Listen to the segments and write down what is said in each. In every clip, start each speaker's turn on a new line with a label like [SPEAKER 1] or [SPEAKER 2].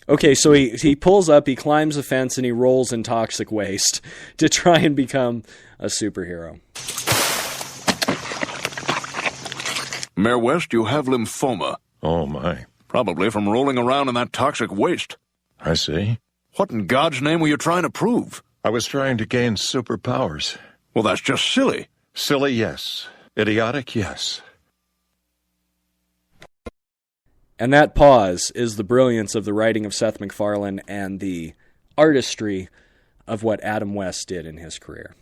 [SPEAKER 1] Okay, so he pulls up, he climbs a fence, and he rolls in toxic waste to try and become a superhero.
[SPEAKER 2] Mayor West, you have lymphoma.
[SPEAKER 3] Oh, my.
[SPEAKER 2] Probably from rolling around in that toxic waste.
[SPEAKER 3] I see.
[SPEAKER 2] What in God's name were you trying to prove?
[SPEAKER 3] I was trying to gain superpowers.
[SPEAKER 2] Well, that's just silly.
[SPEAKER 3] Silly, yes. Idiotic, yes.
[SPEAKER 1] And that pause is the brilliance of the writing of Seth MacFarlane and the artistry of what Adam West did in his career.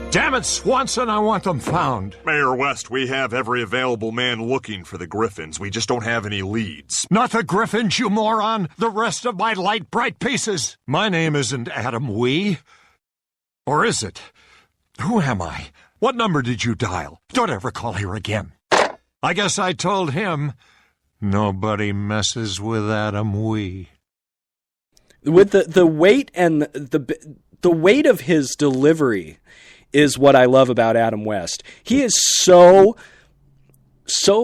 [SPEAKER 4] Damn it, Swanson, I want them found.
[SPEAKER 5] Mayor West, we have every available man looking for the Griffins. We just don't have any leads.
[SPEAKER 4] Not the Griffins, you moron. The rest of my light, bright pieces. My name isn't Adam Wee. Or is it? Who am I? What number did you dial? Don't ever call here again. I guess I told him, nobody messes with Adam Wee.
[SPEAKER 1] With the weight and the weight of his delivery is what I love about Adam West. He is so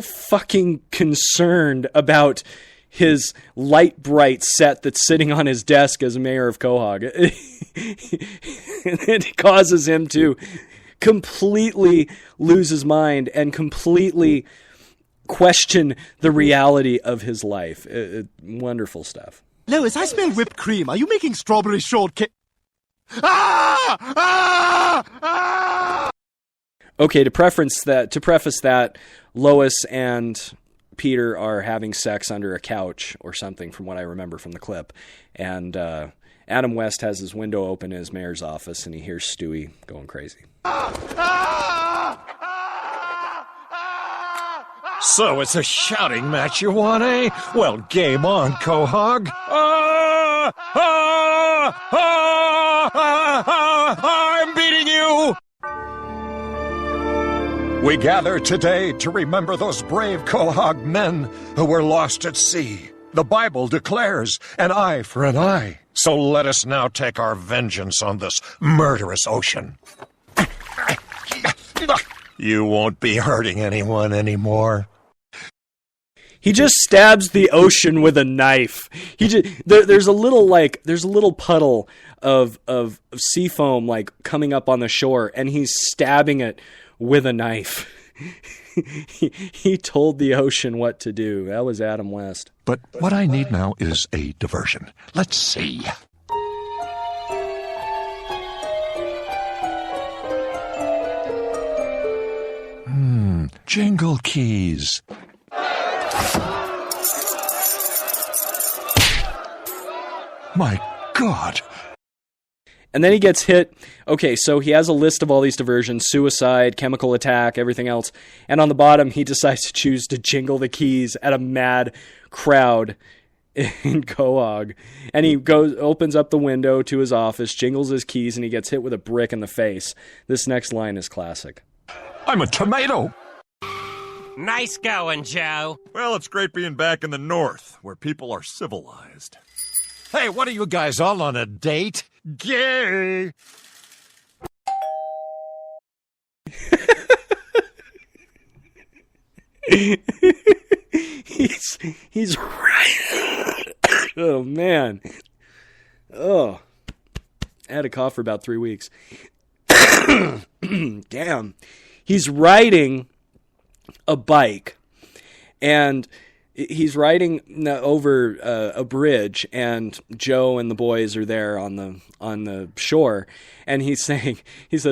[SPEAKER 1] fucking concerned about his light bright set that's sitting on his desk as mayor of Quahog. It causes him to completely lose his mind and completely question the reality of his life. Wonderful stuff.
[SPEAKER 6] Lois, I smell whipped cream. Are you making strawberry shortcake?
[SPEAKER 1] Okay, to preface that, Lois and Peter are having sex under a couch or something, from what I remember from the clip. And Adam West has his window open in his mayor's office, and he hears Stewie going crazy.
[SPEAKER 4] So it's a shouting match you want, eh? Well, game on, Quahog. I'm beating you! We gather today to remember those brave Quahog men who were lost at sea. The Bible declares an eye for an eye. So let us now take our vengeance on this murderous ocean. You won't be hurting anyone anymore.
[SPEAKER 1] He just stabs the ocean with a knife. There's a little puddle of seafoam like coming up on the shore, and he's stabbing it with a knife. He told the ocean what to do. That was Adam West.
[SPEAKER 4] But what I need now is a diversion. Let's see. Jingle keys. My God.
[SPEAKER 1] And then he gets hit. Okay, so he has a list of all these diversions: suicide, chemical attack, everything else. And on the bottom, he decides to choose to jingle the keys at a mad crowd in Quahog. And he opens up the window to his office, jingles his keys, and he gets hit with a brick in the face. This next line is classic.
[SPEAKER 4] I'm a tomato.
[SPEAKER 7] Nice going, Joe.
[SPEAKER 5] Well, it's great being back in the North, where people are civilized.
[SPEAKER 4] Hey, what are you guys, all on a date? Gay!
[SPEAKER 1] He's right. Oh, man. Oh. I had a cough for about 3 weeks. Damn. He's riding a bike, and he's riding over a bridge, and Joe and the boys are there on the shore, and he says,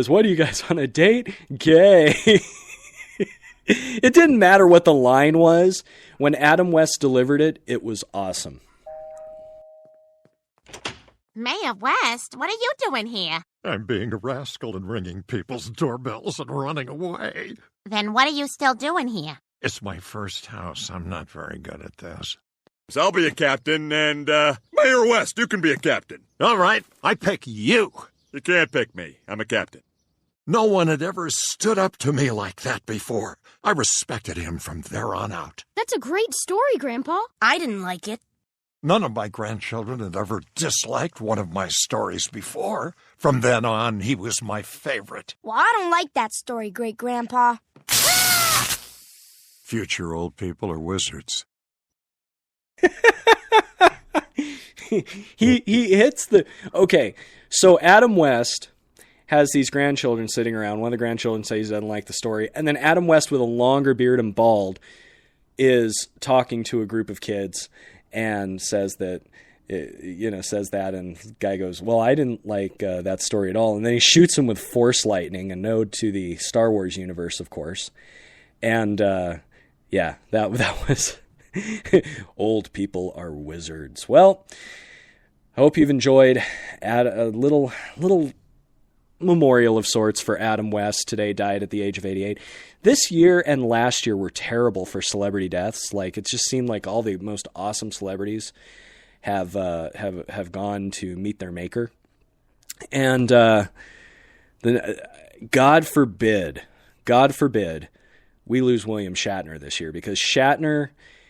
[SPEAKER 1] "What are you guys, on a date? Gay." It didn't matter what the line was. When Adam West delivered it, it was awesome.
[SPEAKER 8] Mayor West, what are you doing here?
[SPEAKER 4] I'm being a rascal and ringing people's doorbells and running away.
[SPEAKER 8] Then what are you still doing here?
[SPEAKER 4] It's my first house. I'm not very good at this.
[SPEAKER 5] So I'll be a captain, and Mayor West, you can be a captain.
[SPEAKER 4] All right, I pick you.
[SPEAKER 5] You can't pick me. I'm a captain.
[SPEAKER 4] No one had ever stood up to me like that before. I respected him from there on out.
[SPEAKER 9] That's a great story, Grandpa.
[SPEAKER 10] I didn't like it.
[SPEAKER 4] None of my grandchildren had ever disliked one of my stories before. From then on, he was my favorite.
[SPEAKER 9] Well, I don't like that story, Great-Grandpa.
[SPEAKER 4] Future old people are wizards.
[SPEAKER 1] he hits the... Okay, so Adam West has these grandchildren sitting around. One of the grandchildren says he doesn't like the story. And then Adam West, with a longer beard and bald, is talking to a group of kids and says that, and the guy goes, well, I didn't like that story at all. And then he shoots him with force lightning, a node to the Star Wars universe, of course. And, that was... Old people are wizards. Well, I hope you've enjoyed a little memorial of sorts for Adam West. Today, died at the age of 88. This year and last year were terrible for celebrity deaths. Like, it just seemed like all the most awesome celebrities have gone to meet their maker. And God forbid we lose William Shatner this year, because Shatner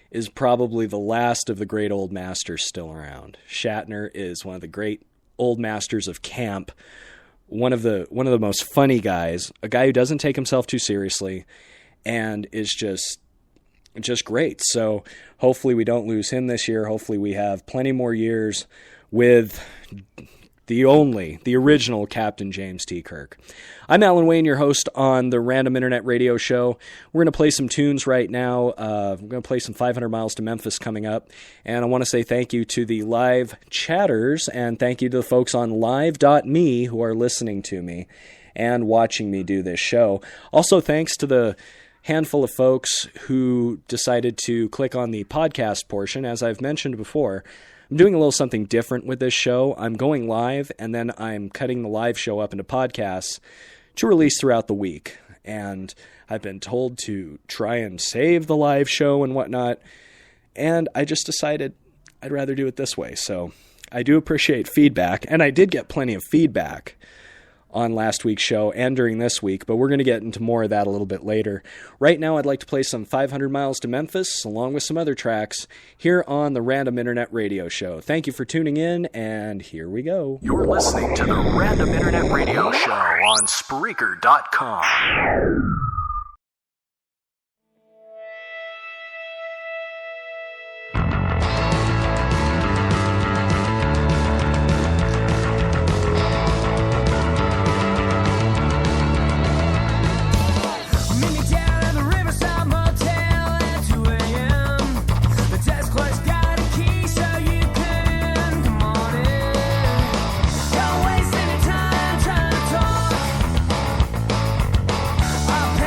[SPEAKER 1] is probably the last of the great old masters still around. Shatner is one of the great old masters of camp, one of the most funny guys, a guy who doesn't take himself too seriously, and is just great. So hopefully we don't lose him this year. Hopefully we have plenty more years with the original Captain James T. Kirk. I'm Alan Wayne, your host on the Random Internet Radio Show. We're going to play some tunes right now. We're going to play some 500 Miles to Memphis coming up. And I want to say thank you to the live chatters, and thank you to the folks on live.me who are listening to me and watching me do this show. Also, thanks to the handful of folks who decided to click on the podcast portion. As I've mentioned before, I'm doing a little something different with this show. I'm going live, and then I'm cutting the live show up into podcasts to release throughout the week. And I've been told to try and save the live show and whatnot, and I just decided I'd rather do it this way. So I do appreciate feedback, and I did get plenty of feedback on last week's show and during this week, but we're going to get into more of that a little bit later. Right now, I'd like to play some 500 Miles to Memphis, along with some other tracks, here on the Random Internet Radio Show. Thank you for tuning in, and here we go.
[SPEAKER 10] You're listening to the Random Internet Radio Show on Spreaker.com.
[SPEAKER 11] I'll